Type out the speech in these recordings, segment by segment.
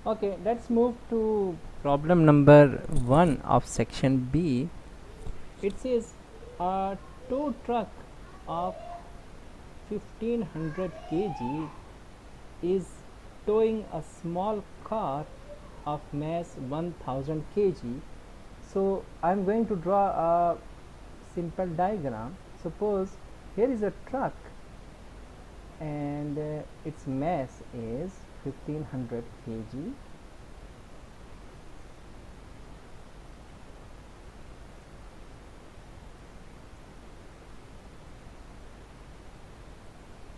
Okay, let's move to problem number 1 of section B. It says a tow truck of 1500 kg is towing a small car of mass 1000 kg. So I'm going to draw a simple diagram. Suppose here is a truck and its mass is 1500 kg,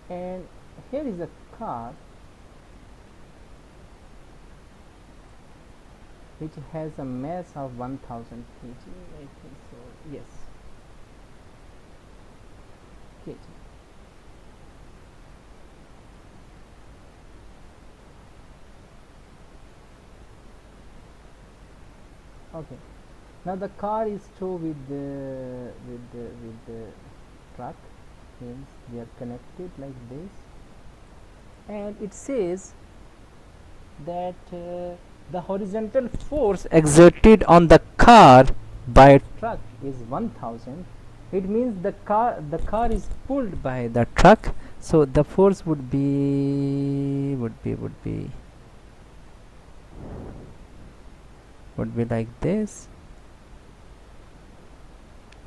and here is a car which has a mass of 1000 kg. I think so, yes, kg. Okay, now the car is towed with the truck, means they are connected like this, and it says that the horizontal force exerted on the car by truck is 1000. It means the car is pulled by the truck, so the force would be like this,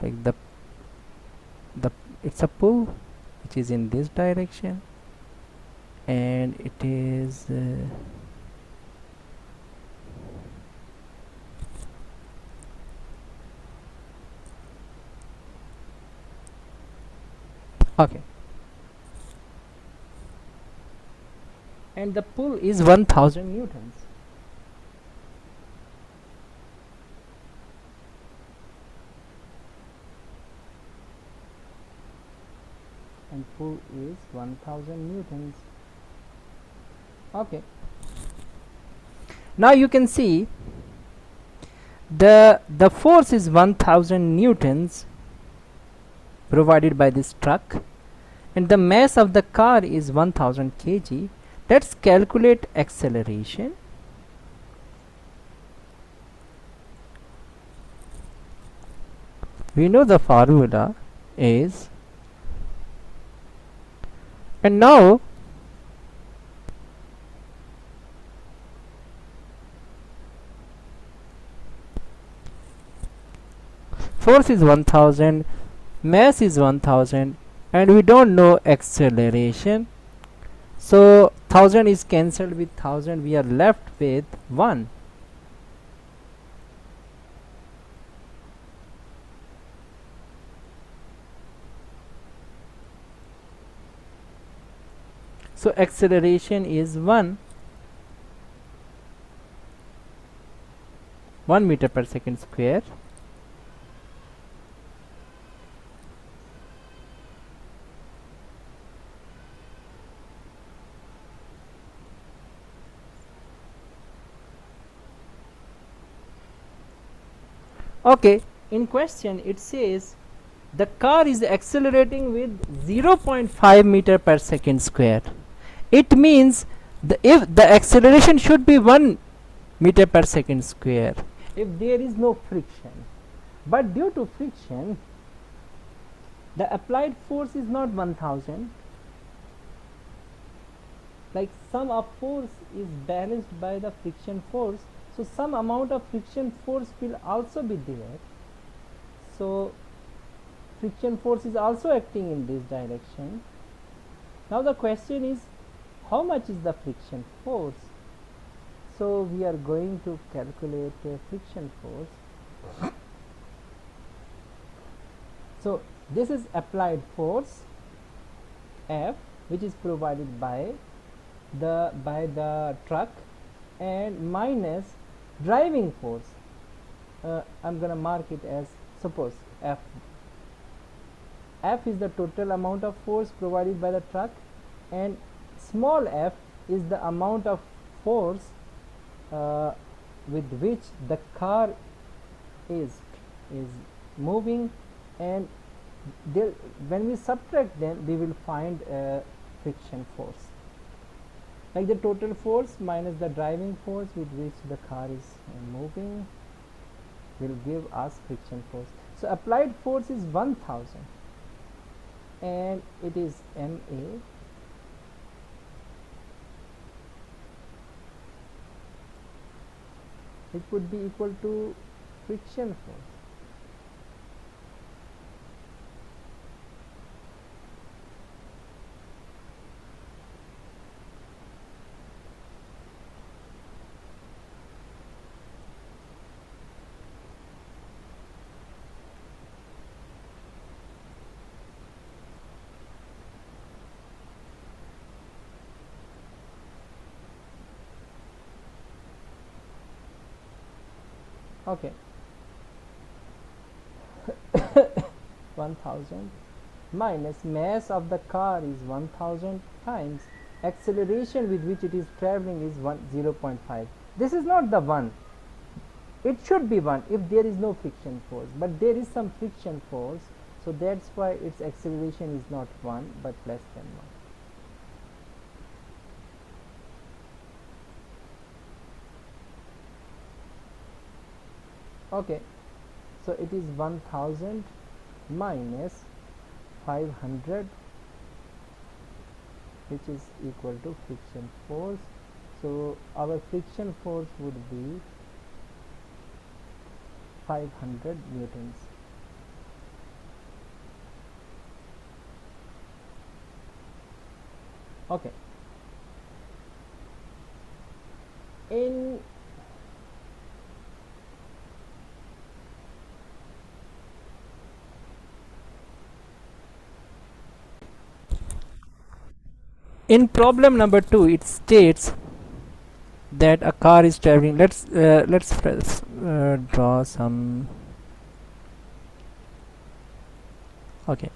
like the it's a pull which is in this direction, and it is okay, and the pull is 1000 newtons. And pull is 1000 newtons. Okay, now you can see the force is 1000 newtons provided by this truck, and the mass of the car is 1000 kg. Let's calculate acceleration. We know the formula is, and now force is 1000, mass is 1000, and we don't know acceleration, so 1000 is cancelled with 1000, we are left with 1. So acceleration is 1 meter per second square. Okay, in question it says the car is accelerating with 0.5 meter per second square. It means if the acceleration should be 1 meter per second square if there is no friction, but due to friction the applied force is not 1000, like some of force is balanced by the friction force, so some amount of friction force will also be there, so friction force is also acting in this direction. Now the question is, how much is the friction force? So we are going to calculate friction force. So this is applied force F, which is provided by the truck, and minus driving force. I'm gonna mark it as, suppose F. F is the total amount of force provided by the truck, and small f is the amount of force with which the car is moving, and when we subtract them we will find friction force. like the total force minus the driving force with which the car is moving will give us friction force. So applied force is 1000 and it is MA. It would be equal to friction force. Okay. 1000 minus mass of the car is 1000 times acceleration with which it is traveling is 0.5. This is not the 1. It should be 1 if there is no friction force, but there is some friction force, so that's why its acceleration is not 1 but less than 1. Okay, so it is 1000 minus 500, which is equal to friction force. So our friction force would be 500 newtons. Okay, in problem number 2 it states that a car is traveling. Let's draw some. Okay,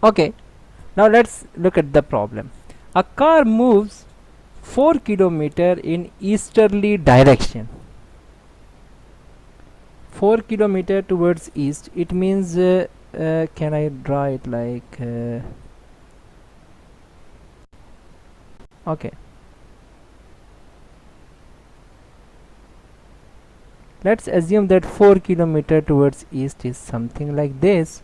okay, now let's look at the problem. A car moves 4 kilometer in easterly direction. 4 kilometer towards east. It means can I draw it like okay, let's assume that 4 kilometer towards east is something like this,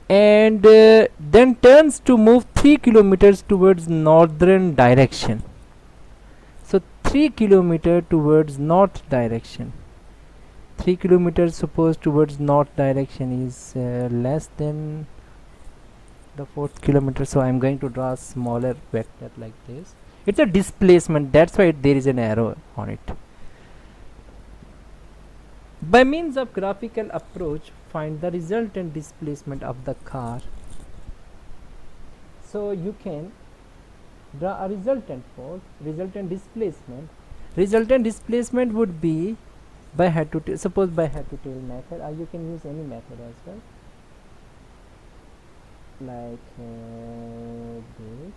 and then turns to move 3 kilometers towards northern direction. So 3 kilometer towards north direction. 3 kilometers suppose towards north direction is less than the 4th kilometer, so I'm going to draw a smaller vector like this. It's a displacement, that's why there is an arrow on it. By means of graphical approach, find the resultant displacement of the car. So you can draw a resultant force, resultant displacement. Resultant displacement would be by head to tail. Suppose by head to tail method, or you can use any method as well, like this.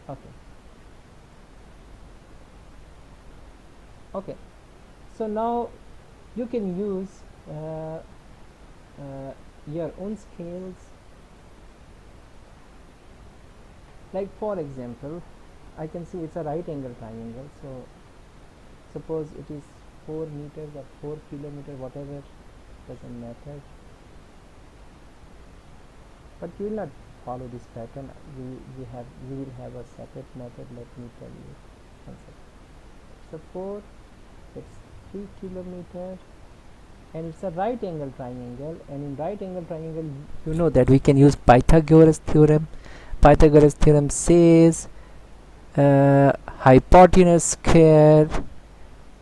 Okay. Okay. So now you can use your own scales. Like for example, I can see it's a right angle triangle. So suppose it is 4 meters or 4 kilometers, whatever, doesn't matter. But you will not follow this pattern. We will have a separate method. Let me tell you one second. Suppose it's 3 kilometers and it's a right angle triangle, and in right angle triangle you know that we can use Pythagoras theorem. Pythagoras theorem says hypotenuse square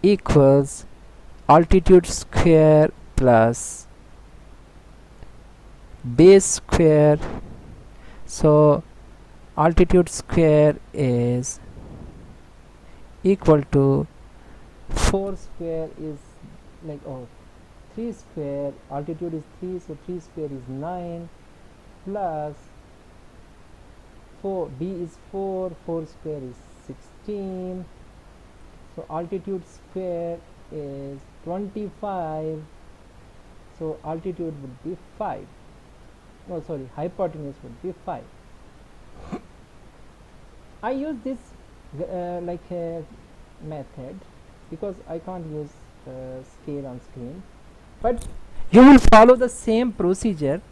equals altitude square plus base square. So altitude square is equal to 4 square is like 3 square, altitude is 3, so 3 square is 9 plus 4, b is 4, 4 square is 16, so altitude square is 25, so altitude would be 5, no sorry, hypotenuse would be 5. I use this method because I can't use scale on screen, but you will follow the same procedure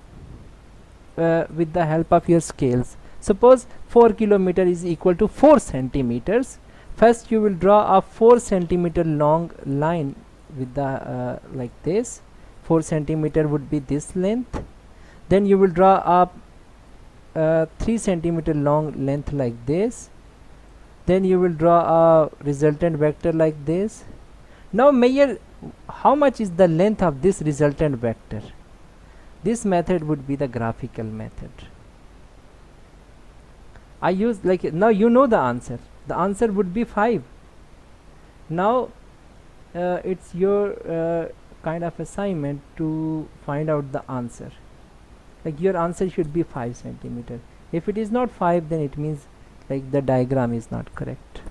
with the help of your scales. Suppose 4 kilometer is equal to 4 centimeters. First you will draw a 4 centimeter long line with the like this. 4 centimeter would be this length. Then you will draw up 3 centimeter long length like this. Then you will draw a resultant vector like this. Now measure how much is the length of this resultant vector. This method would be the graphical method. I use now you know the answer. The answer would be 5. Now it's your kind of assignment to find out the answer. Like your answer should be 5 centimeter. If it is not 5, then it means like the diagram is not correct.